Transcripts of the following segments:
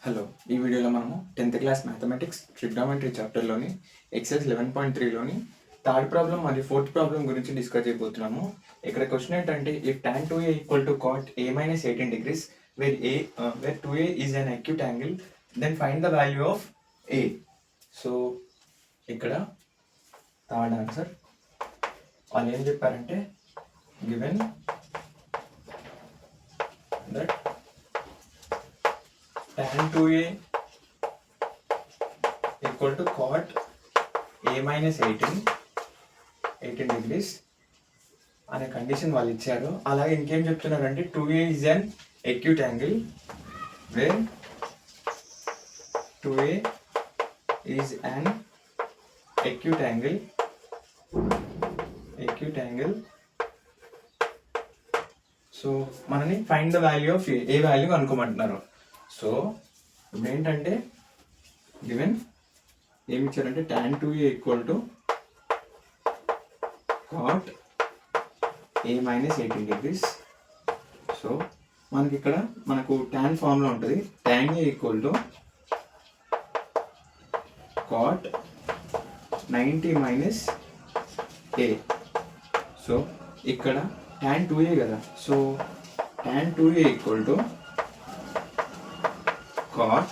Hello, ఈ వీడియోలో మనము 10th క్లాస్ మ్యాథమెటిక్స్ ట్రిగ్నామెట్రీ చాప్టర్లోని ఎక్సైజ్ 11.3లోని థర్డ్ ప్రాబ్లం మరియు ఫోర్త్ ప్రాబ్లం గురించి డిస్కస్ చేయబోతున్నాము. ఇక్కడ క్వశ్చన్ ఏంటంటే if tan 2a equal to cot a minus 18 degrees where 2a is an acute angle then find the value of a. So ఇక్కడ third answer వాళ్ళు ఏం చెప్పారంటే given that tan 2a equal to cot a minus 18 degrees అనే condition వాళ్ళు ఇచ్చారు. అలాగే ఇంకేం చెప్తున్నారంటే 2a is an acute angle where 2a is an acute angle so మనని find the value of A value అనుకోమంటున్నారు. సో ఇప్పుడు ఏంటంటే గివెన్ ఏమి ఇచ్చారంటే tan 2a equal to cot a minus 18 degrees. So మనకి ఇక్కడ మనకు tan ఫార్ములా ఉంటుంది. tan a equal to cot 90 minus a. So ఇక్కడ tan 2a కదా, so tan 2a equal to cot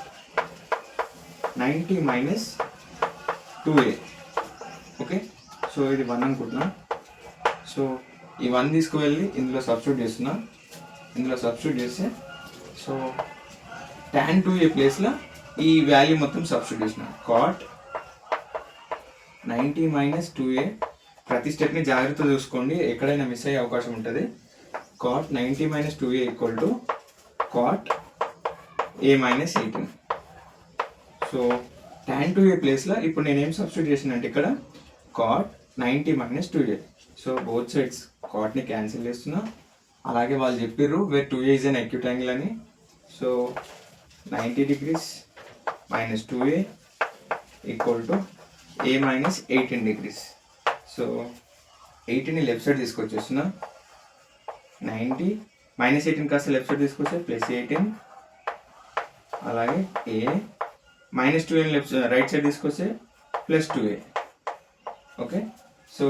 90 minus 2a. Okay, so ఇది 1 అనుకుంటున్నా. So ఈ 1 తీసుకువెళ్ళి ఇందులో సబ్స్టిట్యూట్ చేస్తున్నా. ఇందులో సబ్స్టిట్యూట్ చేస్తే సో tan 2a ప్లేస్లో ఈ వాల్యూ మొత్తం సబ్స్టిట్యూట్ చేసిన cot 90 minus 2a. ప్రతి స్టెప్ని జాగ్రత్తగా చూసుకోండి, ఎక్కడైనా మిస్ అయ్యే అవకాశం ఉంటుంది. cot 90 minus 2a equal to cot a minus 18. So tan 2a ప్లేస్లో ఇప్పుడు నేనేం సబ్స్టిట్యూట్ చేసిన అంటే ఇక్కడ cot 90 minus 2a. So both sides కాట్ని క్యాన్సిల్ చేస్తున్నా. అలాగే వాళ్ళు చెప్పిర్రు where 2a is an acute angle అని. So 90 degrees minus 2a equal to a minus 18 degrees. So 18ని లెఫ్ట్ సైడ్ తీసుకొచ్చేస్తున్నా. 90 minus 18 కాస్త లెఫ్ట్ సైడ్ తీసుకొస్తే ప్లస్ 18. అలాగే a minus 2a right side తీసుకొస్తే plus 2a. Okay, so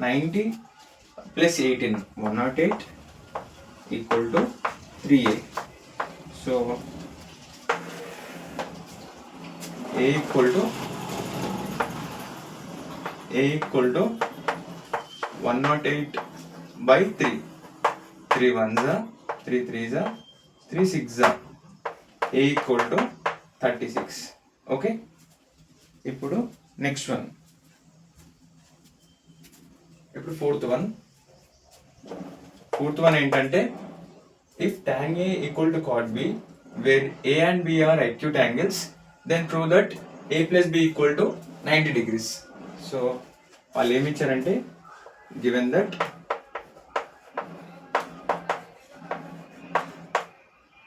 90 plus 18 108 equal to 3a. So a equal to 108 by 3. 3 1s 3 3s 3 6s a equal to 36. Okay, ఇప్పుడు next one, ఇప్పుడు fourth one ఏంటంటే if tan a equal to cot b where a and b are acute angles then prove that a plus b equal to 90 degrees. So వాళ్ళు ఏమి ఇచ్చారంటే given that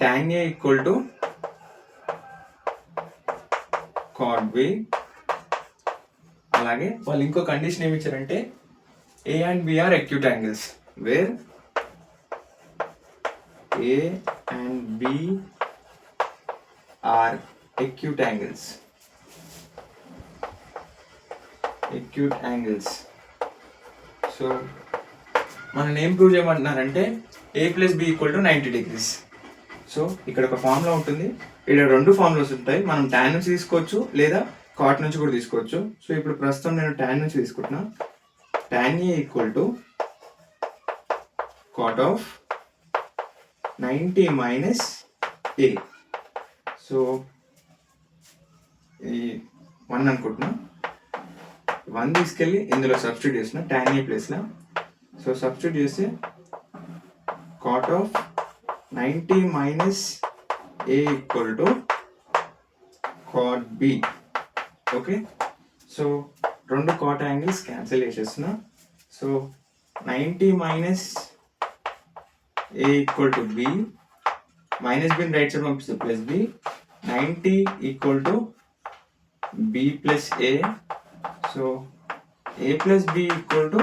tan a equal to cot b. అలాగే వాళ్ళు ఇంకో condition ఏమి ఇచ్చారంటే a and b are acute angles where a and b are acute angles. So మనం ఏం ప్రూవ్ చేయమంటున్నారంటే a plus b equal to 90 degrees. So ఇక్కడ ఒక ఫార్ములా ఉంటుంది, ఇక్కడ 2 ఫార్ములాస్ ఉంటాయి. మనం tan నుంచి తీసుకోవచ్చు లేదా cot నుంచి కూడా తీసుకోవచ్చు. సో ఇప్పుడు ప్రస్తుతం నేను tan నుంచి తీసుకుంటున్నా. tan a equal to cot of 90 minus a. So ఈ 1 అనుకుంటున్నా. 1 తీసుకెళ్ళి ఇందులో సబ్స్టిట్యూట్ చేసిన tan a ప్లేస్లో. సో సబ్స్టిట్యూట్ చేస్తే cot of 90 minus a equal to cot b. Okay, so 2 cot angles cancel చేసేస్తున్నా. So 90 minus a equal to b, minus బిని right side పంపిస్తే plus b. 90 equal to b plus a. So a plus b equal to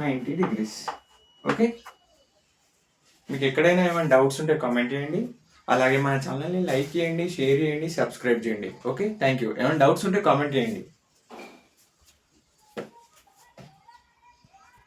90 degrees. Okay, మీకు ఎక్కడైనా ఏమైనా doubts ఉంటే comment చేయండి. అలాగే మన ఛానల్ని లైక్ చేయండి, షేర్ చేయండి, సబ్స్క్రైబ్ చేయండి. Okay, thank you. ఏమైనా డౌట్స్ ఉంటే కామెంట్ చేయండి.